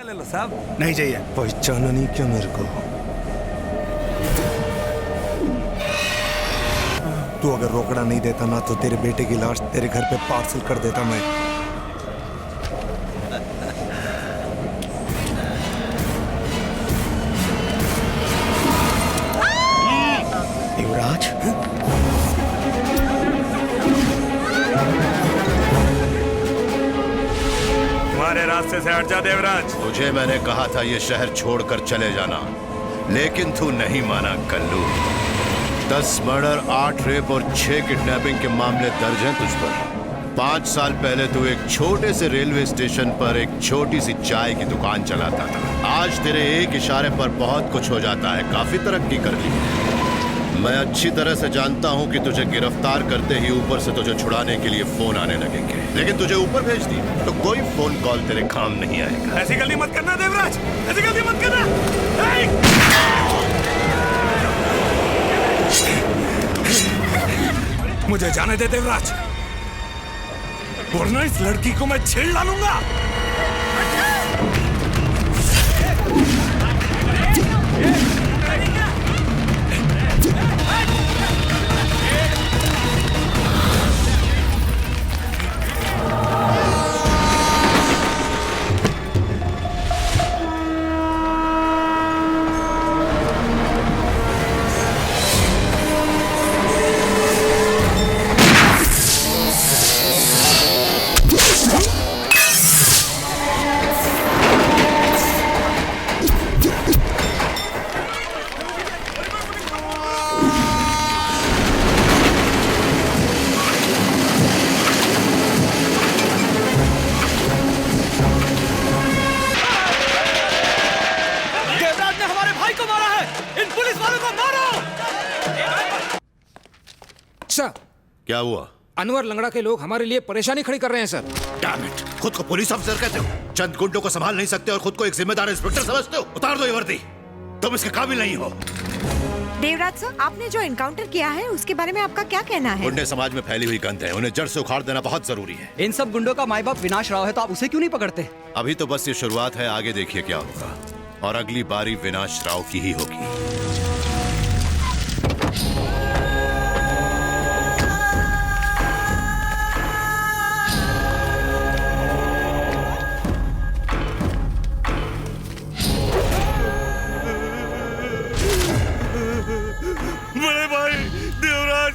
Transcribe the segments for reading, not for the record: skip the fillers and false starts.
ले लो साहब। नहीं चाहिए। पहचाना नहीं क्या मेरे को? तू अगर रोकड़ा नहीं देता ना तो तेरे बेटे की लाश तेरे घर पे पार्सल कर देता मैं। युवराज, तुम्हारे रास्ते से हट जा देवराज। तुझे मैंने कहा था ये शहर छोड़कर चले जाना, लेकिन तू नहीं माना कल्लू। 10 मर्डर, 8 रेप और 6 किडनैपिंग के मामले दर्ज हैं तुझ पर। 5 साल पहले तू एक छोटे से रेलवे स्टेशन पर एक छोटी सी चाय की दुकान चलाता था। आज तेरे एक इशारे पर बहुत कुछ हो जाता है। काफी तरक्की कर ली। मैं अच्छी तरह से जानता हूं कि तुझे गिरफ्तार करते ही ऊपर से तुझे छुड़ाने के लिए फोन आने लगेंगे, लेकिन तुझे ऊपर भेज दी तो कोई फोन कॉल तेरे काम नहीं आएगा। ऐसी गलती मत करना देवराज, ऐसी गलती मत करना। मुझे जाने दे देवराज, वरना इस लड़की को मैं छेड़ डालूंगा। क्या हुआ? अनवर लंगड़ा के लोग हमारे लिए परेशानी खड़ी कर रहे हैं सर। Damn it! खुद को पुलिस अफसर कहते हो, चंद गुंडों को संभाल नहीं सकते और खुद को एक जिम्मेदार इंस्पेक्टर समझते हो? उतार दो ये वर्दी, तुम इसके काबिल नहीं हो। देवराज सर, आपने जो एनकाउंटर किया है उसके बारे में आपका क्या कहना है? गुंडे समाज में फैली हुई गंध है, उन्हें जड़ से उखाड़ देना बहुत जरूरी है। इन सब गुंडों का माई बाप विनाश राव है, तो आप उसे क्यों नहीं पकड़ते? अभी तो बस ये शुरुआत है, आगे देखिए क्या होगा। और अगली बारी विनाश राव की ही होगी।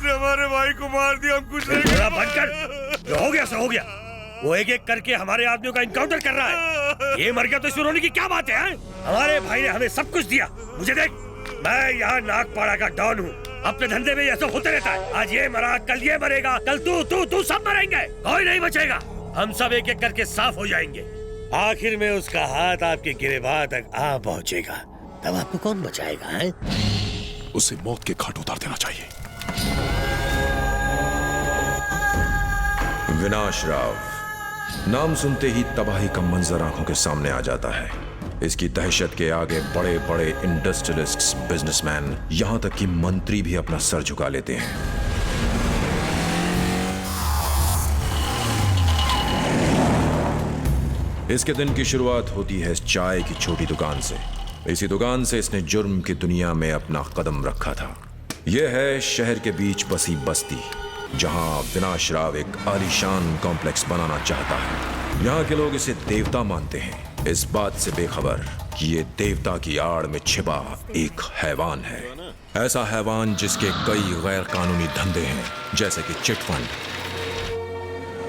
हमारे भाई को मार दिया, हम कुछ नहीं। बंद कर, जो हो गया सो हो गया। वो एक एक करके हमारे आदमियों का इनकाउंटर कर रहा है। ये मर गया तो इसमें रोने की क्या बात है? हमारे भाई ने हमें सब कुछ दिया। मुझे देख, मैं यहाँ नागपाड़ा का डॉन हूँ। अपने धंधे में ये सब होते रहता है। आज ये मरा, कल ये मरेगा, कल तू सब मरेंगे, कोई नहीं बचेगा। हम सब एक एक करके साफ हो जाएंगे। आखिर में उसका हाथ आपके गिरेबान तक आ पहुँचेगा, तब आपको कौन बचाएगा? है उसे मौत के घाट उतार देना चाहिए। विनाश राव, नाम सुनते ही तबाही का मंजर आंखों के सामने आ जाता है। इसकी दहशत के आगे बड़े बड़े इंडस्ट्रियलिस्ट्स, बिजनेसमैन, यहां तक कि मंत्री भी अपना सर झुका लेते हैं। इसके दिन की शुरुआत होती है इस चाय की छोटी दुकान से। इसी दुकान से इसने जुर्म की दुनिया में अपना कदम रखा था। यह है शहर के बीच बसी बस्ती, जहां विनाश राव एक आलीशान कॉम्प्लेक्स बनाना चाहता है। यहाँ के लोग इसे देवता मानते हैं, इस बात से बेखबर कि ये देवता की आड़ में छिपा एक हैवान है। ऐसा हैवान जिसके कई गैर कानूनी धंधे हैं, जैसे कि चिट फंड,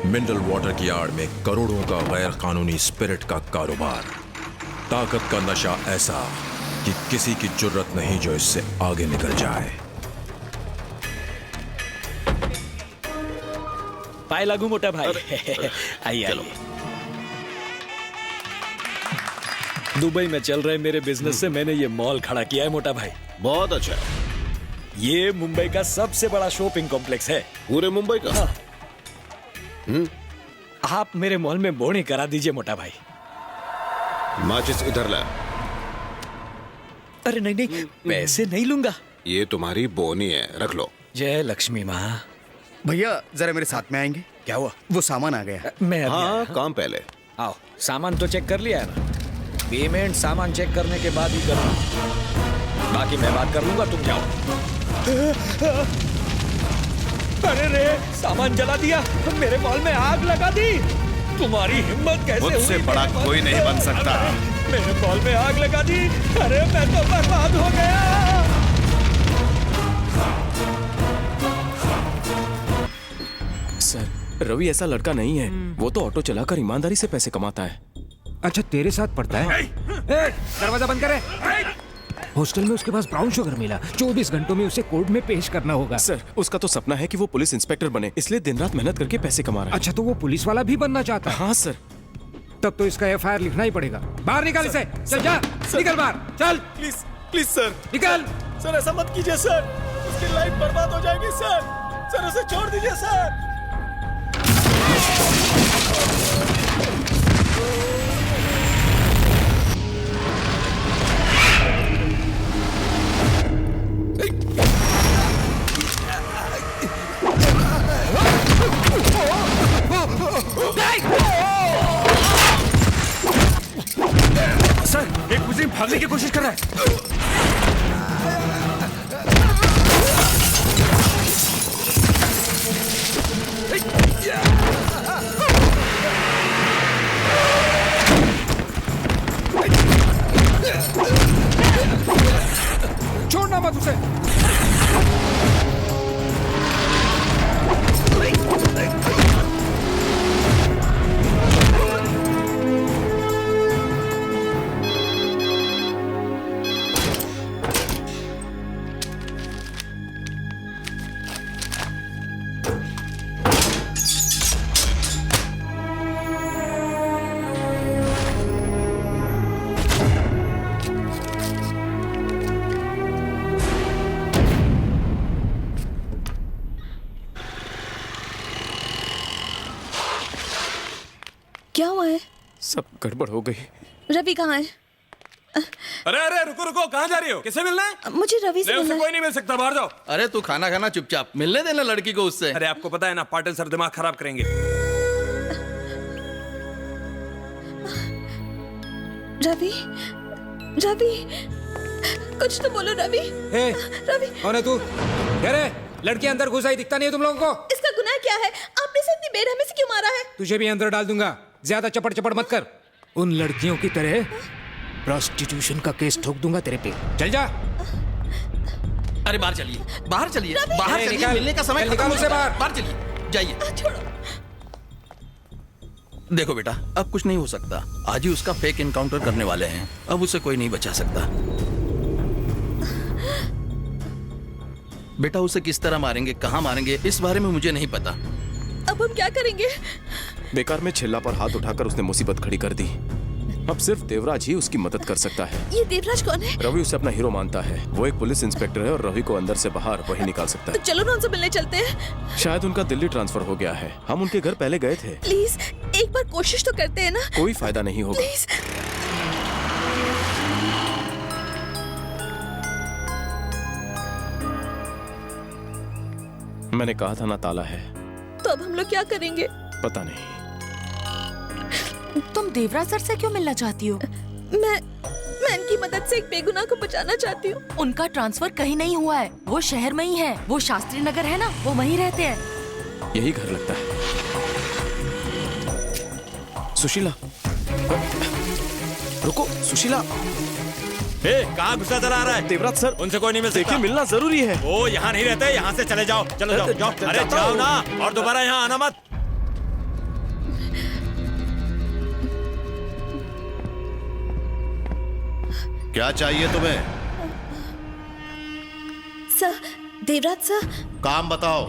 मिनरल वाटर की आड़ में करोड़ों का गैर कानूनी स्पिरिट का कारोबार, ताकत का नशा ऐसा कि किसी की जुर्रत नहीं जो इससे आगे निकल जाए। पाए लागू मोटा भाई। आइए आइए। दुबई में चल रहे मेरे बिजनेस से मैंने ये मॉल खड़ा किया है मोटा भाई। बहुत अच्छा। ये मुंबई का सबसे बड़ा शॉपिंग कॉम्प्लेक्स है। पूरे मुंबई का? हाँ। आप मेरे मॉल में बोनी करा दीजिए मोटा भाई। माचिस इधर ला। अरे नहीं नहीं, पैसे नहीं लूंगा। ये तुम्हारी बोनी है, रख लो। जय लक्ष्मी माँ। भैया जरा मेरे साथ में आएंगे? क्या हुआ? वो सामान आ गया। मैं हाँ, काम पहले। आओ, सामान तो चेक कर लिया है ना? पेमेंट सामान चेक करने के बाद ही करना, बाकी मैं बात कर लूंगा, तुम जाओ। अरे रे, सामान जला दिया, मेरे मॉल में आग लगा दी। तुम्हारी हिम्मत कैसे हुई? मुझसे बड़ा कोई नहीं बन सकता। मेरे मॉल में आग लगा दी। अरे मैं तो बर्बाद हो गया। सर, रवि ऐसा लड़का नहीं है। वो तो ऑटो चलाकर ईमानदारी से पैसे कमाता है। अच्छा, तेरे साथ पड़ता है? दरवाजा बंद करे। हॉस्टल में उसके पास ब्राउन शुगर मिला, 24 घंटों में उसे कोर्ट में पेश करना होगा। सर, उसका तो सपना है कि वो पुलिस इंस्पेक्टर बने, इसलिए दिन रात मेहनत करके पैसे कमा रहा है। अच्छा, तो वो पुलिस वाला भी बनना चाहता है? हाँ सर। तब तो इसका FIR लिखना ही पड़ेगा। बाहर निकल इसे। चल जा, निकल बाहर, चल। प्लीज प्लीज सर, निकल। सर ऐसा मत कीजिए सर, उसकी लाइफ बर्बाद हो जाएगी सर। सर उसे छोड़ दीजिए सर। सर, एक मुस्लिम भागने की कोशिश कर रहा है। छोड़ना मत उसे। क्या हुआ है? सब गड़बड़ हो गई। रवि कहाँ है? अरे अरे रुको रुको, कहाँ जा रही हो? किसे मिलना है? मुझे रवि से मिलना है। कोई नहीं मिल सकता, बाहर जाओ। अरे तू खाना खाना चुपचाप, मिलने देना लड़की को उससे। अरे आपको पता है ना, पाटिल सर दिमाग खराब करेंगे। रवि, रवि, कुछ तो बोलो रवि। रवि, कौन है तू? अरे लड़की अंदर घुस आई, दिखता नहीं है तुम लोगों को? इसका गुनाह क्या है? आपने इसे इतनी बेरहमी से क्यों मारा है? तुझे भी अंदर डाल दूंगा, ज्यादा चपड़ चपड़ मत कर। उन लड़कियों की तरह प्रोस्टिट्यूशन का केस ठोक दूंगा तेरे पे। चल जा। अरे बाहर चलिए, बाहर चलिए, बाहर चलिए, निकाल, मिलने का समय निकाल उसे बाहर। बाहर चलिए, जाइए। छोड़ो। देखो बेटा, अब कुछ नहीं हो सकता। आज ही उसका फेक एनकाउंटर करने वाले हैं, अब उसे कोई नहीं बचा सकता। बेटा उसे किस तरह मारेंगे, कहाँ मारेंगे, इस बारे में मुझे नहीं पता। अब हम क्या करेंगे? बेकार में छिल्ला पर हाथ उठाकर उसने मुसीबत खड़ी कर दी। अब सिर्फ देवराज ही उसकी मदद कर सकता है। ये देवराज कौन है? रवि उसे अपना हीरो मानता है। वो एक पुलिस इंस्पेक्टर है और रवि को अंदर से बाहर वही निकाल सकता तो है। चलो ना उनसे मिलने चलते हैं। शायद उनका दिल्ली ट्रांसफर हो गया है। हम उनके घर पहले गए थे। प्लीज एक बार कोशिश तो करते हैं ना। कोई फायदा नहीं होगा। प्लीज। मैंने कहा था ना, ताला है। तो अब हम लोग क्या करेंगे? पता नहीं। तुम देवराज सर से क्यों मिलना चाहती हो? मैं इनकी मदद से एक बेगुनाह को बचाना चाहती हूँ। उनका ट्रांसफर कहीं नहीं हुआ है, वो शहर में ही है। वो शास्त्री नगर है ना, वो वहीं रहते हैं। यही घर लगता है। सुशीला, रुको सुशीला। कहाँ घुसा चला आ रहा है? देवराज सर, उनसे कोई नहीं मिल सकता। देखिए मिलना जरूरी है। वो यहाँ नहीं रहते, यहाँ से चले जाओ। चलो जाओ, जाओ। अरे जाओ ना, और दोबारा यहाँ आना मत। क्या चाहिए तुम्हें? सर, देवराज सर, काम बताओ।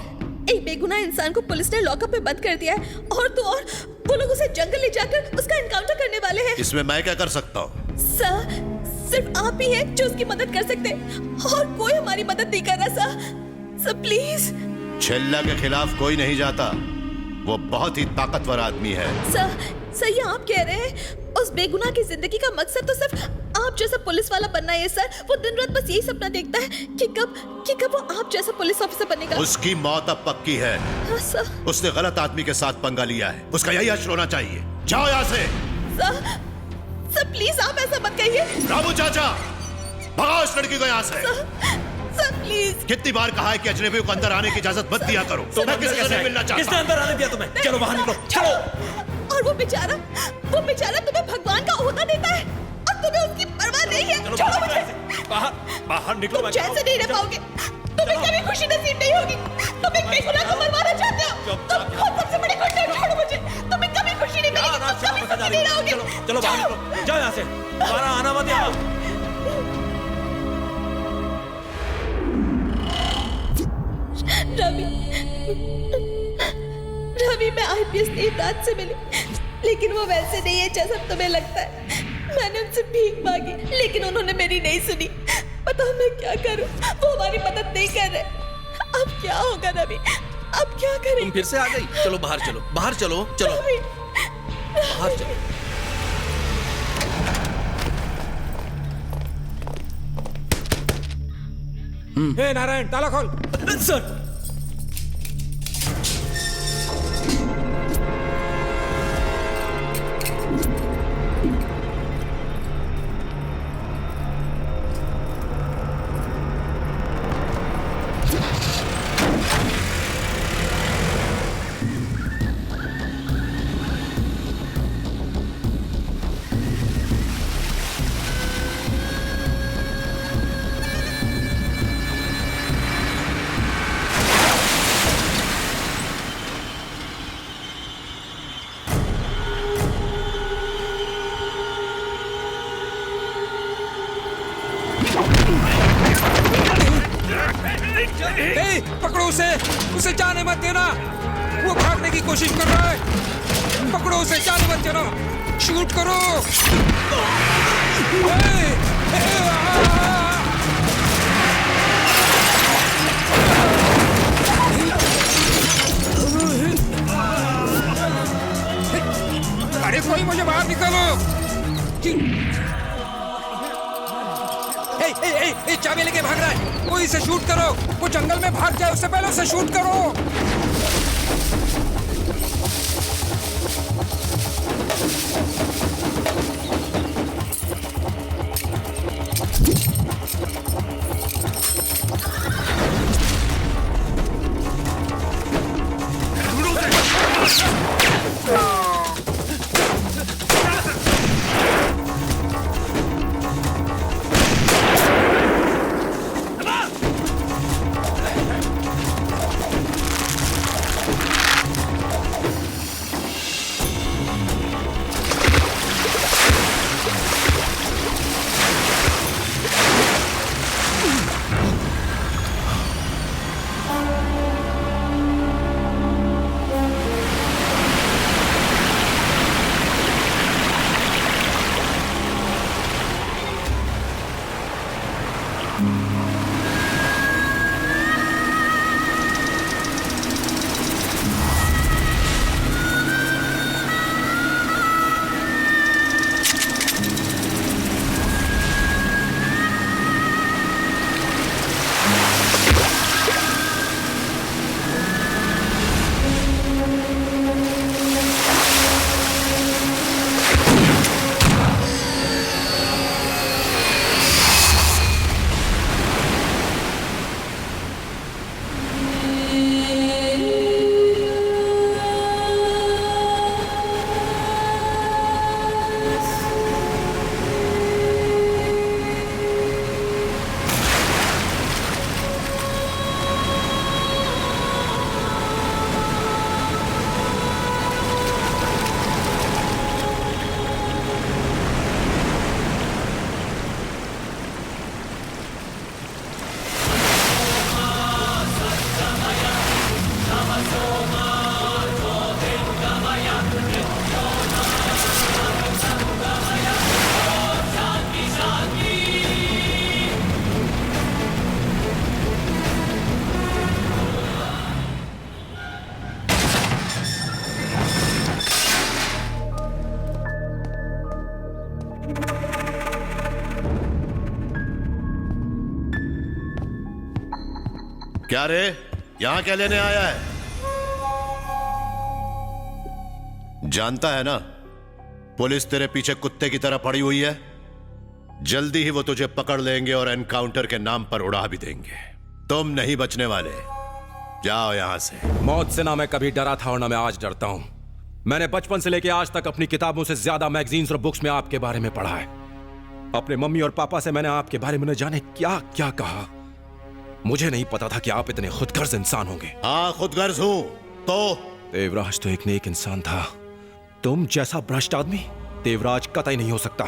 एक बेगुनाह इंसान को पुलिस ने लॉकअप में बंद कर दिया है, और तो और वो लोग उसे जंगल ले जाकर उसका एनकाउंटर करने वाले हैं। इसमें मैं क्या कर सकता हूँ? सर, सिर्फ आप ही हैं जो उसकी मदद कर सकते हैं, और कोई हमारी मदद नहीं कर रहा। Sir please. छिल्ला के खिलाफ कोई नहीं जाता, वो बहुत ही ताकतवर आदमी है। सर ये आप कह रहे हैं? उस बेगुनाह की जिंदगी का मकसद तो सिर्फ आप जैसा पुलिस वाला बनना है सर। वो दिन रात बस यही सपना देखता है कि कब वो आप जैसा पुलिस ऑफिसर बनेगा। उसकी मौत अब पक्की है। हाँ, सर। उसने गलत आदमी के साथ पंगा लिया है, उसका यही हश्र होना चाहिए। जाओ यहाँ से। सर प्लीज आप ऐसा मत कहिए। रामू चाचा, भगाओ इस लड़की को यहाँ से। Sir please. कितनी बार कहा है कि अजनबियों को अंदर आने की इजाजत मत दिया करो। मैं किसी से नहीं मिलना चाहता। किसने अंदर आने दिया तुम्हें? चलो बाहर निकलो, चलो। और वो बेचारा तुम्हें भगवान का ओहदा देता है और तुम्हें उसकी परवाह नहीं है। छोड़ो मुझे। बाहर निकलो। तुम चैन से नहीं रह पाओगे। तुम्हें कभी खुशी नसीब नहीं होगी। तुम एक बेगुनाह को मरवाना चाहते हो। तुम खुद सबसे बड़े गुंडे हो। छोड़ो मुझे। तुम्हें कभी खुशी नहीं मिलेगी। तुम कभी सुखी नहीं रहोगे। चलो बाहर निकलो, जाओ यहाँ से, दोबारा आना मत यहाँ। रवि मैं आईपीएस देवराज से मिली, लेकिन वो वैसे नहीं है जैसा तुम्हें लगता है। मैंने उनसे भीख मांगी, लेकिन उन्होंने मेरी नहीं सुनी। बताओ मैं क्या करूं? वो हमारी मदद नहीं कर रहे। अब क्या होगा रवि? अब क्या करें? तुम फिर से आ गई। चलो बाहर चलो, बाहर चलो, चलो बाहर चलो। हे नारायण, ताला खोल। सर पकड़ो उसे जाने मत देना। वो भागने की कोशिश कर रहा है। पकड़ो उसे, जाने मत देना। शूट करो। अरे कोई मुझे बाहर निकालो। चाबी लेके भाग रहा है। कोई इसे शूट करो। वो जंगल में भाग जाए उससे पहले उसे शूट करो। क्या रे, यहां क्या लेने आया है? जानता है ना पुलिस तेरे पीछे कुत्ते की तरह पड़ी हुई है। जल्दी ही वो तुझे पकड़ लेंगे और एनकाउंटर के नाम पर उड़ा भी देंगे। तुम नहीं बचने वाले। जाओ यहां से। मौत से ना मैं कभी डरा था और ना मैं आज डरता हूं। मैंने बचपन से लेकर आज तक अपनी किताबों से ज्यादा मैगजीन्स और बुक्स में आपके बारे में पढ़ा है। अपने मम्मी और पापा से मैंने आपके बारे में न जाने क्या क्या कहा। मुझे नहीं पता था कि आप इतने खुदगर्ज इंसान होंगे। हाँ, खुदगर्ज हूं। तो देवराज तो एक नेक इंसान था। तुम जैसा भ्रष्ट आदमी देवराज कतई नहीं हो सकता।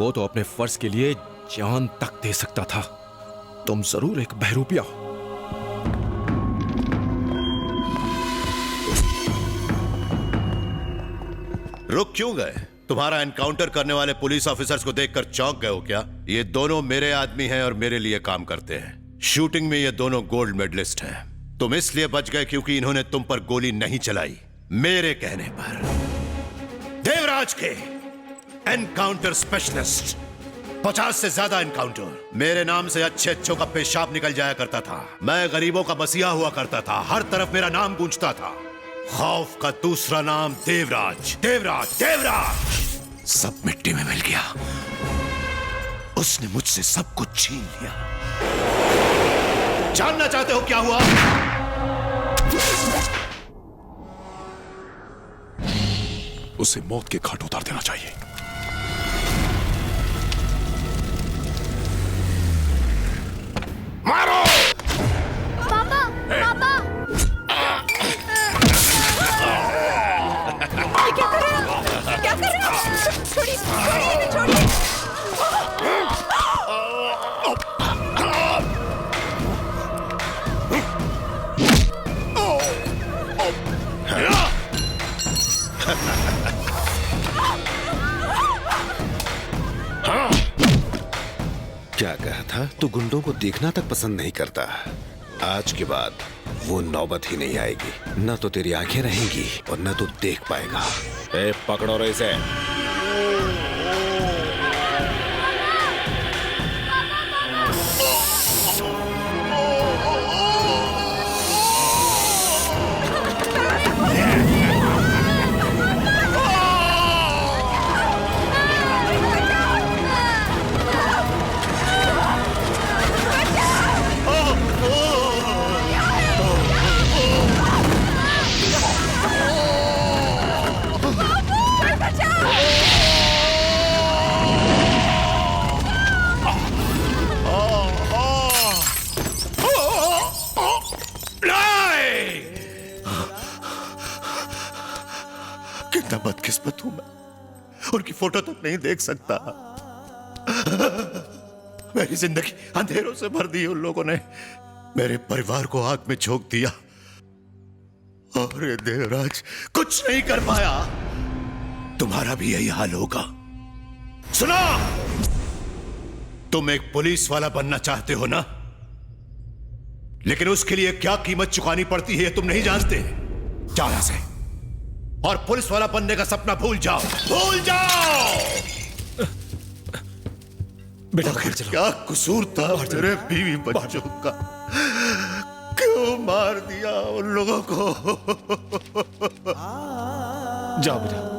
वो तो अपने फर्ज के लिए जान तक दे सकता था। तुम जरूर एक बहरूपिया हो। रुक क्यों गए? तुम्हारा एनकाउंटर करने वाले पुलिस ऑफिसर्स को देखकर चौंक गए हो क्या? ये दोनों मेरे आदमी हैं और मेरे लिए काम करते हैं। शूटिंग में ये दोनों गोल्ड मेडलिस्ट हैं। तुम इसलिए बच गए क्योंकि इन्होंने तुम पर गोली नहीं चलाई, मेरे कहने पर। देवराज के एनकाउंटर स्पेशलिस्ट, 50 से ज्यादा एनकाउंटर। मेरे नाम से अच्छे अच्छों का पेशाब निकल जाया करता था। मैं गरीबों का मसीहा हुआ करता था। हर तरफ मेरा नाम गूंजता था। खौफ का दूसरा नाम देवराज, देवराज, देवराज। सब मिट्टी में मिल गया। उसने मुझसे सब कुछ छीन लिया। जानना चाहते हो क्या हुआ? उसे मौत के घाट उतार देना चाहिए। मारो! पापा, पापा! ये क्या कर रहे हो? क्या कर रहे हो? छोड़िए, छोड़िए इन्हें, छोड़िए। क्या कहा था? तू गुंडों को देखना तक पसंद नहीं करता। आज के बाद वो नौबत ही नहीं आएगी। न तो तेरी आंखें रहेंगी और न तो देख पाएगा। ए, पकड़ो रे इसे। कितना बदकिस्मत हूं मैं, उनकी फोटो तक नहीं देख सकता। मेरी जिंदगी अंधेरों से भर दी उन लोगों ने। मेरे परिवार को आग में झोंक दिया और ये देवराज कुछ नहीं कर पाया। तुम्हारा भी यही हाल होगा। सुनो, तुम एक पुलिस वाला बनना चाहते हो ना, लेकिन उसके लिए क्या कीमत चुकानी पड़ती है तुम नहीं जानते। जाओ यहां से और पुलिस वाला बनने का सपना भूल जाओ, भूल जाओ। बेटा क्या कसूर था मेरे बीवी बच्चों का? क्यों मार दिया उन लोगों को? जाओ बेटा।